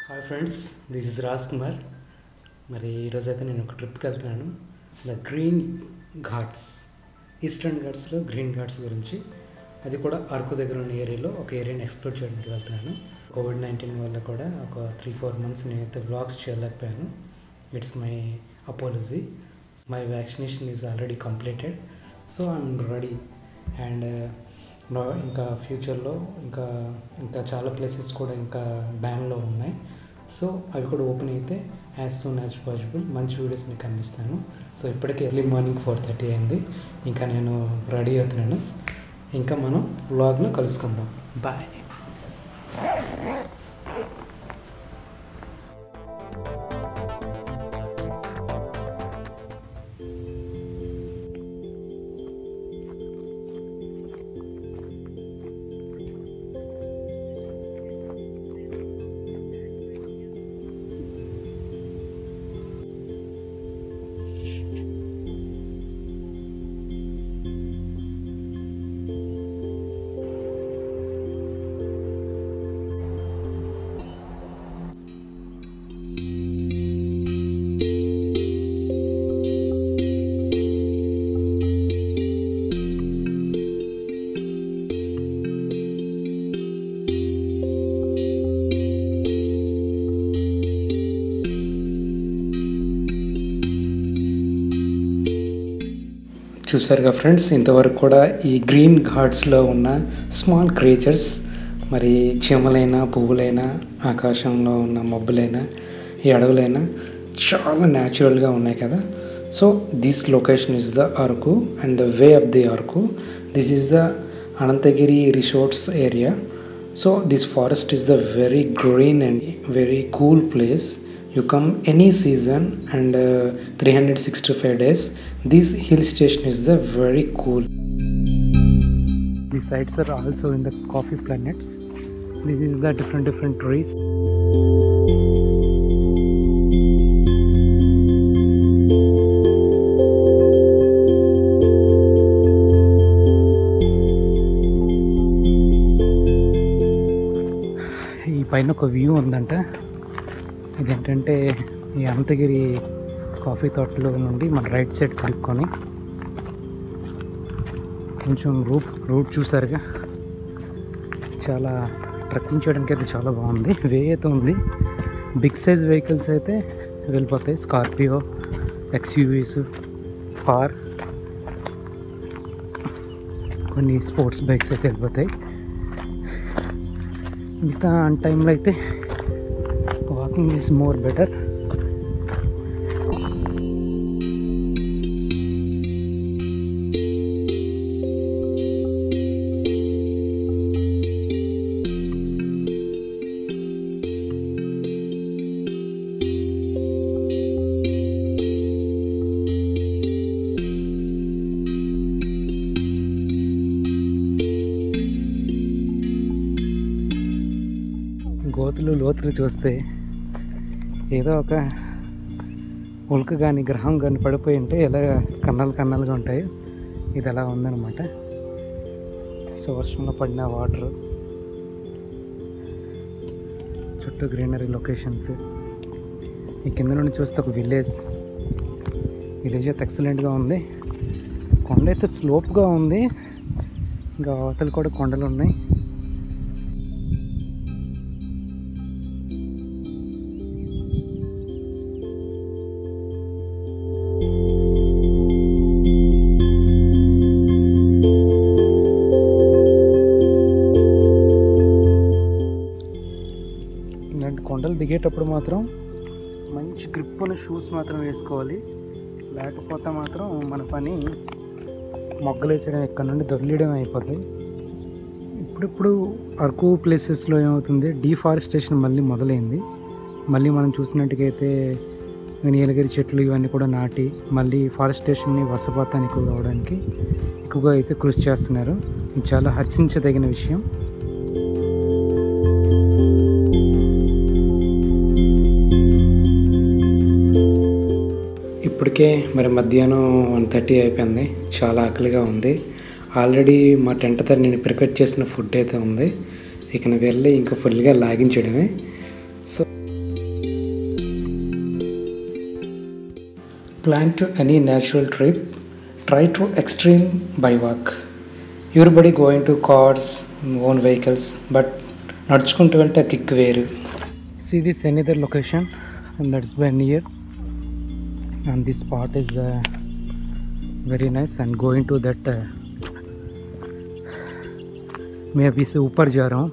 Hi friends, this is Raj Kumar. మరి ఈరోజైతే నేను ఒక ట్రిప్కి వెళ్తున్నాను. ద గ్రీన్ ఘాట్స్, ఈస్టర్న్ ఘాట్స్లో గ్రీన్ ఘాట్స్ గురించి, అది కూడా అరకు దగ్గర ఉన్న ఏరియాలో ఒక ఏరియాని ఎక్స్ప్లోర్ చేయడానికి వెళ్తున్నాను. కోవిడ్-19 వల్ల కూడా ఒక 3-4 months నేనైతే వ్లాగ్స్ చేయలేకపోయాను. It's my apology. My vaccination is already completed, so I'm ready. And ఇంకా ఫ్యూచర్లో ఇంకా చాలా ప్లేసెస్ కూడా ఇంకా బ్యాన్లో ఉన్నాయి. సో అవి కూడా ఓపెన్ అయితే యాజ్ సూన్ యాజ్ పాసిబుల్ మంచి వీడియోస్ మీకు అందిస్తాను. సో ఇప్పటికే ఎర్లీ మార్నింగ్ 4:30 అయింది. ఇంకా నేను రెడీ అవుతున్నాను. ఇంకా మనం వ్లాగ్లో కలుసుకుందాం. బాయ్. చూసారుగా ఫ్రెండ్స్, ఇంతవరకు కూడా ఈ గ్రీన్ ఘాట్స్లో ఉన్న స్మాల్ క్రియేచర్స్, మరి చీమలైనా, పువ్వులైనా, ఆకాశంలో ఉన్న మబ్బులైనా, ఈ అడవులైనా చాలా న్యాచురల్గా ఉన్నాయి కదా. So this location is the Araku and the way of the Araku. This is the Ananthagiri resorts area. So this forest is the very green and very cool place. You come any season and 365 days. This hill station is the very cool. The sites are also in the coffee planets. This is the different trees. ఈ పైన ఒక view ఉందంట. ఇదేంటంటే ఈ Anantagiri coffee తోటలో నుండి మన right side కలుపుకొని కొంచెం రూట్ చూసారుగా, చాలా ట్రెక్కింగ్ చేయడానికి అయితే చాలా బాగుంది. వే అయితే ఉంది. బిగ్ సైజ్ వెహికల్స్ అయితే వెళ్ళిపోతాయి. స్కార్పియో, ఎక్స్యూవీస్, కార్, కొన్ని స్పోర్ట్స్ బైక్స్ అయితే వెళ్ళిపోతాయి. మిగతా అన్ టైంలో అయితే walking is more better. గోతులు లోతులు చూస్తే ఏదో ఒక ఉల్క కానీ గ్రహం కానీ పడిపోయి ఉంటే ఎలా కన్నాలుగా ఉంటాయి. ఇది అలా ఉందన్నమాట. సో వర్షంలో పడిన వాటర్, చుట్టూ గ్రీనరీ లొకేషన్స్. ఈ కింద నుండి చూస్తే ఒక విలేజ్ అయితే ఎక్సలెంట్గా ఉంది. కొండ అయితే స్లోప్గా ఉంది. ఇంకా అవతలు కూడా కొండలు ఉన్నాయి. కొండలు దిగేటప్పుడు మాత్రం మంచి గ్రిప్ ఉన్న షూస్ మాత్రం వేసుకోవాలి. లేకపోతే మాత్రం మన పని మొగ్గలేసేయడం, ఇక్కడ నుండి దొర్లేయడం అయిపోతుంది. ఇప్పుడు అరకు ప్లేసెస్లో ఏమవుతుంది, డీఫారెస్టేషన్ మళ్ళీ మొదలైంది. మళ్ళీ మనం చూసినట్టుగైతే నీలగిరి చెట్లు ఇవన్నీ కూడా నాటి మళ్ళీ ఫారెస్టేషన్ని వర్షపాతాన్ని ఎక్కువగా అవడానికి ఎక్కువగా అయితే కృషి చేస్తున్నారు. ఇది చాలా హర్షించదగిన విషయం. ఇప్పటికే మరి మధ్యాహ్నం 1:30 అయిపోయింది. చాలా ఆకలిగా ఉంది. ఆల్రెడీ మా టెంట్ దగ్గర నేను ప్రిపేర్ చేసిన ఫుడ్ అయితే ఉంది. ఇక వెళ్ళి ఇంకా ఫుల్గా లాగించడమే. So plan to any natural trip, try to extreme by walk. Everybody going to cars, own vehicles, but నడుచుకుంటూ వెళ్తే కిక్ వేరు. See this another location, and that's been here, and this spot is very nice, and going to that मैं अभी से ऊपर जा रहा हूँ.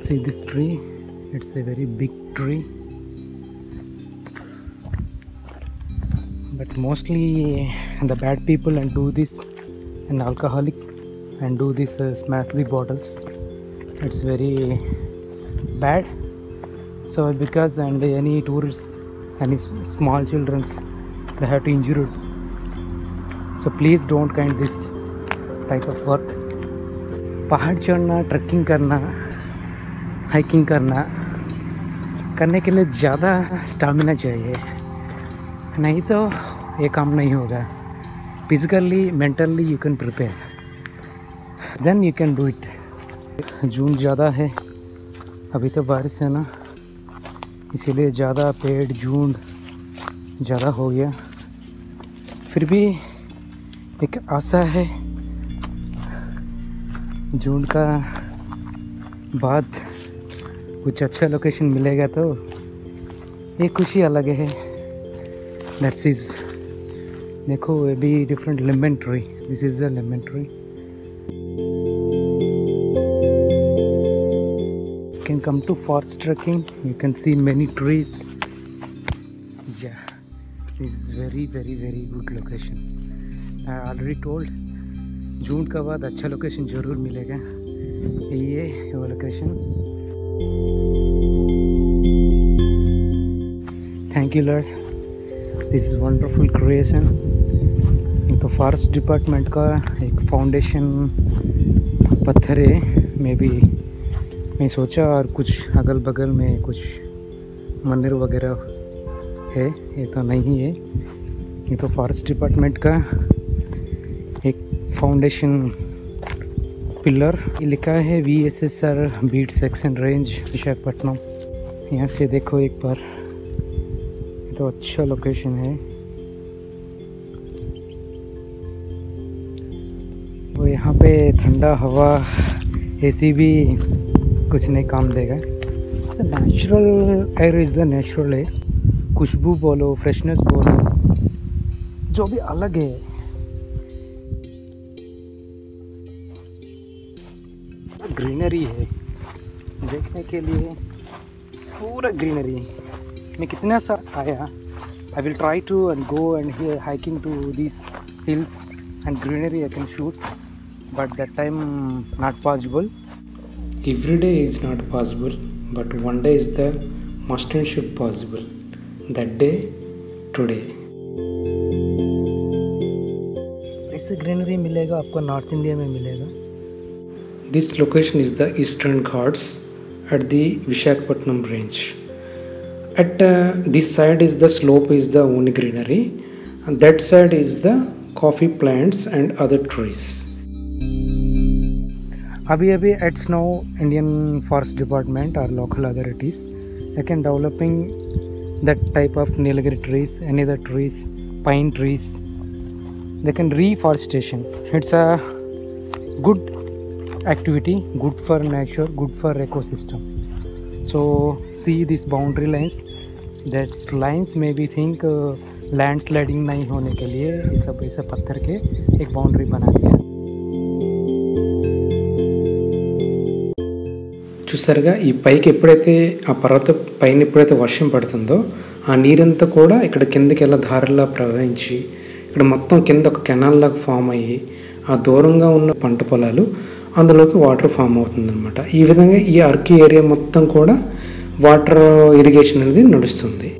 See this tree, it's a very big tree, but mostly the bad people and do this, and alcoholic and do this smash the bottles. It's very bad. So because and any tourists, any small children, they have to injure it. So please don't kind this type of work. पहाड़ चढ़ना, trekking करना, hiking करने के लिए ज़्यादा stamina चाहिए, नहीं तो ये काम नहीं होगा. Physically mentally you can prepare, then you can do it. जून ज़्यादा है, अभी तो बारिश है ना, इसीलिए ज़्यादा पेड़ झुंड ज़्यादा हो गया. फिर भी एक आशा है, जून का बाद कुछ अच्छा लोकेशन मिलेगा तो ये खुशी अलग है. दैट्स इज देखो ये भी different lemon tree. This is the lemon tree. Can come to forest trekking, you can see many trees. Yeah, this is very good location. I already told जून का बाद अच्छा लोकेशन ज़रूर मिलेगा. ये वो location. Thank you Lord, this is wonderful creation. ये तो forest department का एक फाउंडेशन पत्थर है. मे बी मैं सोचा और कुछ अगल बगल में कुछ मंदिर वगैरह है, ये तो नहीं है. ये तो फॉरेस्ट डिपार्टमेंट का एक फाउंडेशन पिलर. ये लिखा है VSSR beat section range Visakhapatnam. यहाँ से देखो एक बार, तो अच्छा लोकेशन है. वो यहाँ पे ठंडा हवा, AC भी कुछ नहीं काम देगा. Natural air is the natural है. खुशबू बोलो, फ्रेशनेस बोलो, जो भी अलग है. ग्रीनरी है देखने के लिए, पूरा ग्रीनरी. मैं कितना सा आया. I will try to and go and here hiking to this hills and greenery I can shoot, but that time not possible. Every day is not possible, but one day is the must and should possible. That day, today. ऐसे greenery मिलेगा आपको north India में मिलेगा. This location is the Eastern Ghats at the Visakhapatnam range. At this side is the slope is the only greenery, and that side is the coffee plants and other trees. अभी at now Indian Forest Department or local authorities they can developing that type of Nilgiri trees, any other trees, pine trees. They can reforestation. It's a good activity, good for nature, good for ecosystem. So see these boundary lines. That lines may be think landsliding नहीं होने के लिए ये सब ऐसा पत्थर के एक बाउंड्री बना दिया. చూసారుగా ఈ పైకి ఎప్పుడైతే ఆ పర్వత పైన ఎప్పుడైతే వర్షం పడుతుందో ఆ నీరంతా కూడా ఇక్కడ కిందకి ఎలా ధారలా ప్రవహించి ఇక్కడ మొత్తం కింద ఒక కెనాల్ లాగా ఫామ్ అయ్యి ఆ దూరంగా ఉన్న పంట పొలాలు అందులోకి వాటర్ ఫామ్ అవుతుందన్నమాట. ఈ విధంగా ఈ అరకు ఏరియా మొత్తం కూడా వాటర్ ఇరిగేషన్ అనేది నడుస్తుంది.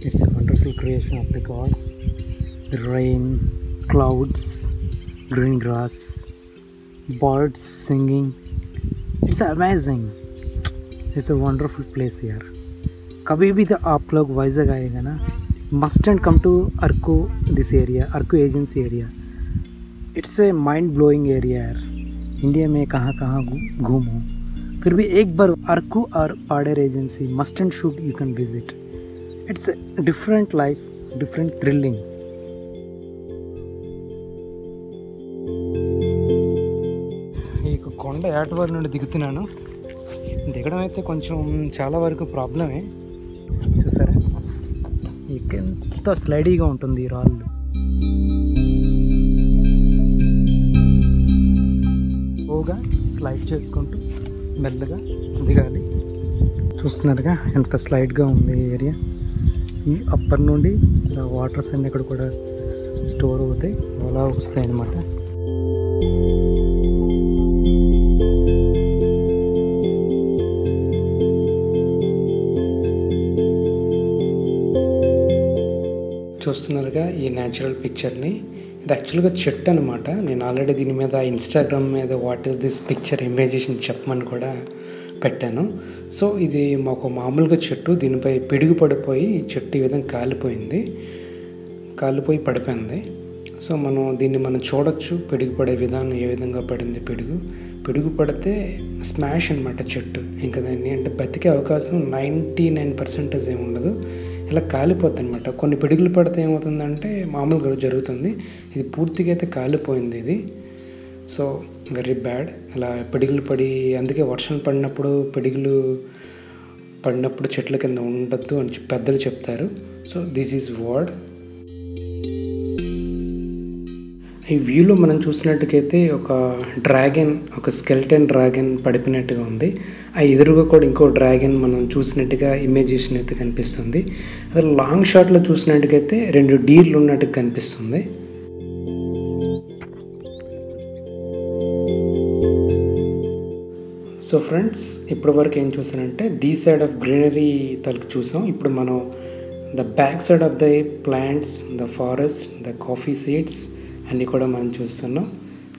It's a wonderful creation of the God. The rain, clouds, green grass, birds singing. It's amazing. It's a wonderful place here. कभी भी तो आप लोग वाइजैग आएगा ना, मस्ट एंड कम टू अर्को, दिस एरिया अर्को agency area. It's a mind blowing area यार। इंडिया में कहाँ कहाँ घूमो, फिर भी एक बार अर्को और Paderu agency must and should you can visit. It's different life, different thrilling. ఈ కొండ ఏటవారి నుండి దిగుతున్నాను। దిగడం అయితే కొంచెం చాలా వరకు ప్రాబ్లమే, చూసారా ఎంత స్లైడీగా ఉంటుంది ఈ రాళ్ళు। ఓగా స్లైడ్ చేసుకుంటూ మెల్లగా దిగాలి। చూస్తున్నారుగా ఎంత స్లైడ్గా ఉంది ఈ ఏరియా। ఈ అప్పర్ నుండి వాటర్స్ అన్నీ ఇక్కడ కూడా స్టోర్ అవుతాయి, అలా వస్తాయి అన్నమాట। చూస్తున్నారుగా ఈ న్యాచురల్ పిక్చర్ని, ఇది యాక్చువల్గా చెట్టు అనమాట। నేను ఆల్రెడీ దీని మీద ఇన్స్టాగ్రామ్ మీద వాట్ ఈస్ దిస్ పిక్చర్ ఇమేజేషన్ చెప్పమని కూడా పెట్టాను। సో ఇది మాకు మామూలుగా చెట్టు, దీనిపై పిడుగు పడిపోయి ఈ చెట్టు ఈ విధంగా కాలిపోయి పడిపోయింది। సో దీన్ని మనం చూడొచ్చు, పిడుగు పడే విధానం ఏ విధంగా పడింది। పిడుగు పడితే స్మాష్ అనమాట చెట్టు, ఇంకా దాన్ని అంటే బతికే అవకాశం 99% ఏమి ఉండదు, ఇలా కాలిపోతుంది అనమాట। కొన్ని పిడుగులు పడితే ఏమవుతుందంటే మామూలుగా జరుగుతుంది, ఇది పూర్తిగా అయితే కాలిపోయింది ఇది। సో వెరీ బ్యాడ్, అలా పిడుగులు పడి, అందుకే వర్షం పడినప్పుడు చెట్ల కింద ఉండద్దు అని పెద్దలు చెప్తారు। So this is word. ఈ వ్యూలో మనం చూసినట్టుకైతే ఒక డ్రాగన్, ఒక స్కెల్టన్ డ్రాగన్ పడిపోయినట్టుగా ఉంది। ఆ ఎదురుగా కూడా ఇంకో డ్రాగన్ మనం చూసినట్టుగా ఇమేజేషన్ అయితే కనిపిస్తుంది। అదే లాంగ్ షాట్లో చూసినట్టుకైతే 2 డీర్లు ఉన్నట్టుగా కనిపిస్తుంది। సో ఫ్రెండ్స్, ఇప్పటి వరకు ఏం చూసానంటే ది సైడ్ ఆఫ్ గ్రీనరీ తలకు చూసాం। ఇప్పుడు మనం the back side of the plants, the forest, the coffee seeds అన్నీ కూడా మనం చూస్తున్నాం।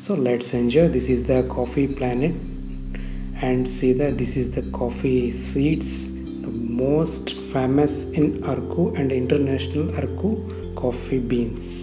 So let's enjoy. This is the coffee planet and see this is the coffee seeds, the most famous in Araku and international Araku coffee beans.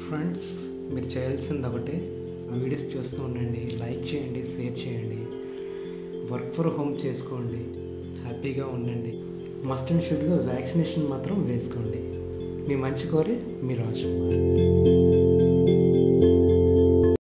Friends, మీరు చేయాల్సింది ఒకటే, videos చూస్తూ ఉండండి, like చేయండి, షేర్ చేయండి, వర్క్ ఫ్రమ్ హోమ్ చేసుకోండి, హ్యాపీగా ఉండండి, మస్ట్ అండ్ షుడ్గా వ్యాక్సినేషన్ మాత్రం వేసుకోండి। మీ మంచి కోరి మీ రాజకుమార్।